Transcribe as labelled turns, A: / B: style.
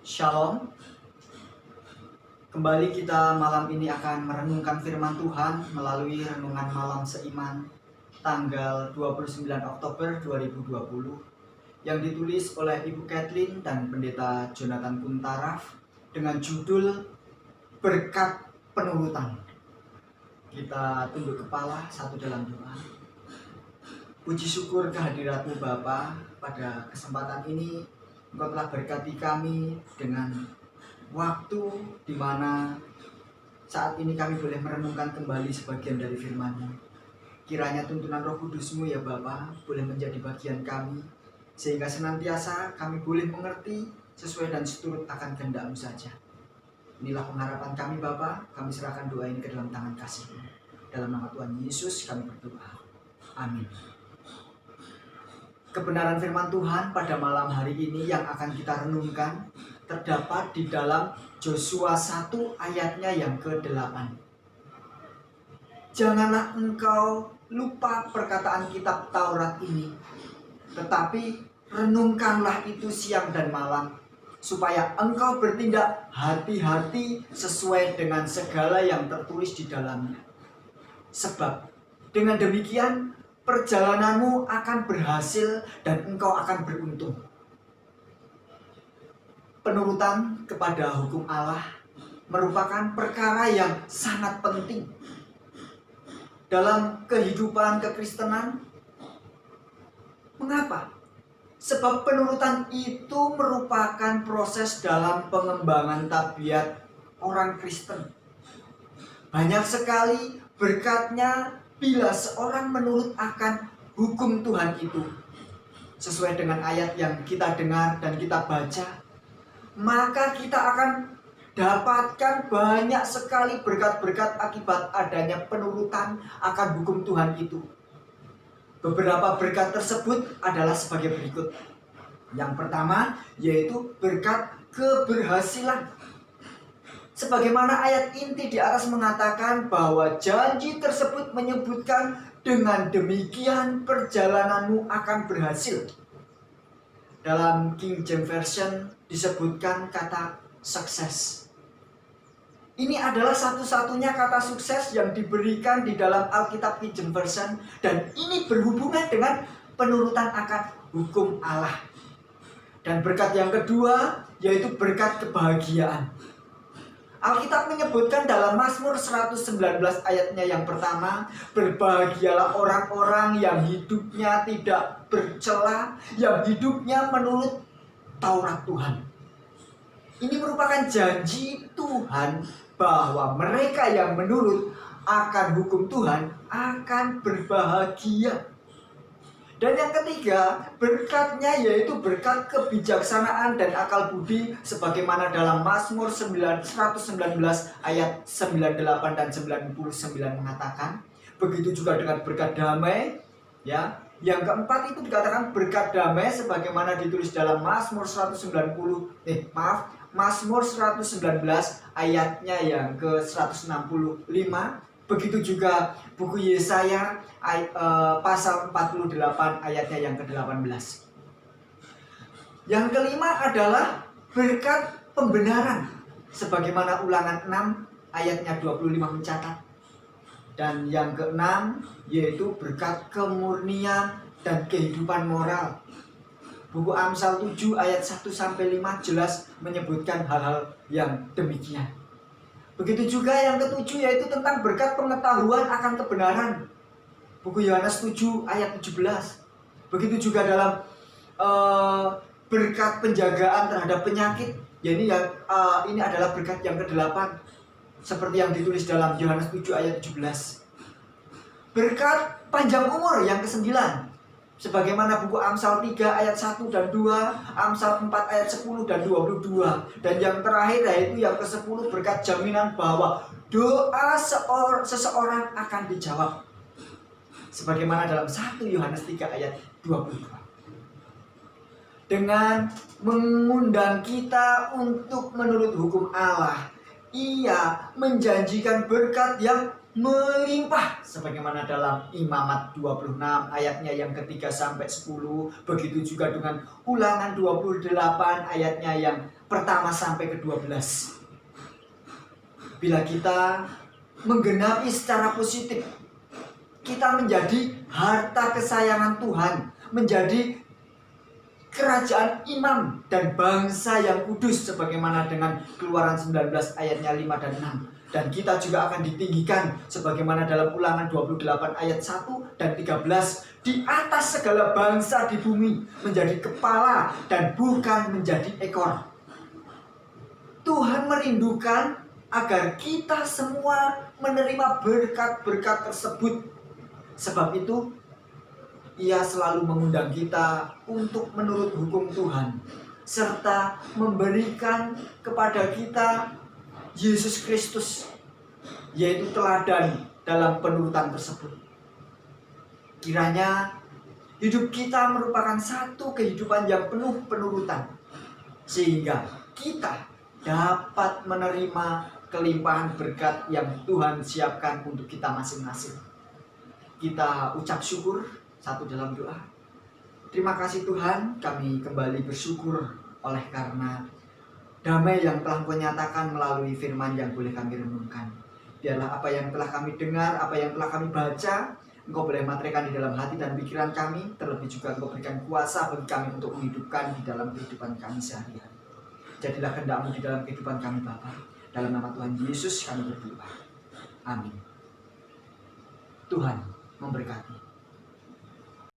A: Shalom. Kembali kita malam ini akan merenungkan firman Tuhan melalui renungan malam seiman tanggal 29 Oktober 2020 yang ditulis oleh Ibu Kathleen dan Pendeta Jonathan Kuntaraf dengan judul Berkat Penurutan. Kita tunduk kepala satu dalam doa. Puji syukur kehadirat-Mu Bapa, pada kesempatan ini Engkau telah berkati kami dengan waktu di mana saat ini kami boleh merenungkan kembali sebagian dari firman-Mu. Kiranya tuntunan Roh Kudus-Mu ya Bapa boleh menjadi bagian kami, sehingga senantiasa kami boleh mengerti sesuai dan seturut akan kehendak-Mu saja. Inilah pengharapan kami Bapa, kami serahkan doa ini ke dalam tangan kasih-Mu. Dalam nama Tuhan Yesus kami berdoa. Amin. Kebenaran firman Tuhan pada malam hari ini yang akan kita renungkan terdapat di dalam Yosua 1 ayatnya yang ke-8. Janganlah engkau lupa perkataan kitab Taurat ini, tetapi renungkanlah itu siang dan malam, supaya engkau bertindak hati-hati sesuai dengan segala yang tertulis di dalamnya. Sebab dengan demikian perjalananmu akan berhasil dan engkau akan beruntung. Penurutan kepada hukum Allah merupakan perkara yang sangat penting dalam kehidupan kekristenan. Mengapa? Sebab penurutan itu merupakan proses dalam pengembangan tabiat orang Kristen. Banyak sekali berkatnya bila seorang menurut akan hukum Tuhan itu sesuai dengan ayat yang kita dengar dan kita baca, maka kita akan dapatkan banyak sekali berkat-berkat akibat adanya penurutan akan hukum Tuhan itu. Beberapa berkat tersebut adalah sebagai berikut. Yang pertama yaitu berkat keberhasilan. Sebagaimana ayat inti di atas mengatakan bahwa janji tersebut menyebutkan dengan demikian perjalananmu akan berhasil. Dalam King James Version disebutkan kata sukses. Ini adalah satu-satunya kata sukses yang diberikan di dalam Alkitab King James Version, dan ini berhubungan dengan penurutan akan hukum Allah. Dan berkat yang kedua yaitu berkat kebahagiaan. Alkitab menyebutkan dalam Mazmur 119 ayatnya yang pertama, berbahagialah orang-orang yang hidupnya tidak bercela, yang hidupnya menurut Taurat Tuhan. Ini merupakan janji Tuhan bahwa mereka yang menurut akan hukum Tuhan akan berbahagia. Dan yang ketiga, berkatnya yaitu berkat kebijaksanaan dan akal budi, sebagaimana dalam Mazmur 119 ayat 98 dan 99 mengatakan. Begitu juga dengan berkat damai, ya. Yang keempat itu dikatakan berkat damai sebagaimana ditulis dalam Mazmur 119 ayatnya yang ke-165. Begitu juga buku Yesaya pasal 48 ayatnya yang ke-18. Yang kelima adalah berkat pembenaran, sebagaimana Ulangan 6 ayatnya 25 mencatat. Dan yang keenam yaitu berkat kemurnian dan kehidupan moral. Buku Amsal 7 ayat 1-5 jelas menyebutkan hal-hal yang demikian. Begitu juga yang ketujuh yaitu tentang berkat pengetahuan akan kebenaran. Buku Yohanes 7 ayat 17. Begitu juga dalam berkat penjagaan terhadap penyakit. Ini adalah berkat yang ke-8. Seperti yang ditulis dalam Yohanes 7 ayat 17. Berkat panjang umur yang ke-9. Sebagaimana buku Amsal 3 ayat 1 dan 2, Amsal 4 ayat 10 dan 22. Dan yang terakhir yaitu yang ke-10, berkat jaminan bahwa doa seseorang akan dijawab. Sebagaimana dalam 1 Yohanes 3 ayat 22. Dengan mengundang kita untuk menurut hukum Allah, Ia menjanjikan berkat yang melimpah sebagaimana dalam Imamat 26 ayatnya yang ketiga sampai 10. Begitu juga dengan Ulangan 28 ayatnya yang pertama sampai ke-12. Bila kita menggenapi secara positif, kita menjadi harta kesayangan Tuhan, menjadi kerajaan imam dan bangsa yang kudus sebagaimana dengan Keluaran 19 ayatnya 5 dan 6. Dan kita juga akan ditinggikan sebagaimana dalam Ulangan 28 ayat 1 dan 13, di atas segala bangsa di bumi, menjadi kepala dan bukan menjadi ekor. Tuhan merindukan agar kita semua menerima berkat-berkat tersebut. Sebab itu Ia selalu mengundang kita untuk menurut hukum Tuhan, serta memberikan kepada kita Yesus Kristus, yaitu teladan dalam penurutan tersebut. Kiranya hidup kita merupakan satu kehidupan yang penuh penurutan, sehingga kita dapat menerima kelimpahan berkat yang Tuhan siapkan untuk kita masing-masing. Kita ucap syukur satu dalam doa. Terima kasih Tuhan, kami kembali bersyukur oleh karena damai yang telah Engkau nyatakan melalui firman yang boleh kami renungkan. Biarlah apa yang telah kami dengar, apa yang telah kami baca, Engkau boleh materikan di dalam hati dan pikiran kami. Terlebih juga Engkau berikan kuasa bagi kami untuk menghidupkan di dalam kehidupan kami sehari-hari. Jadilah kehendak-Mu di dalam kehidupan kami Bapa. Dalam nama Tuhan Yesus kami berdoa. Amin. Tuhan memberkati.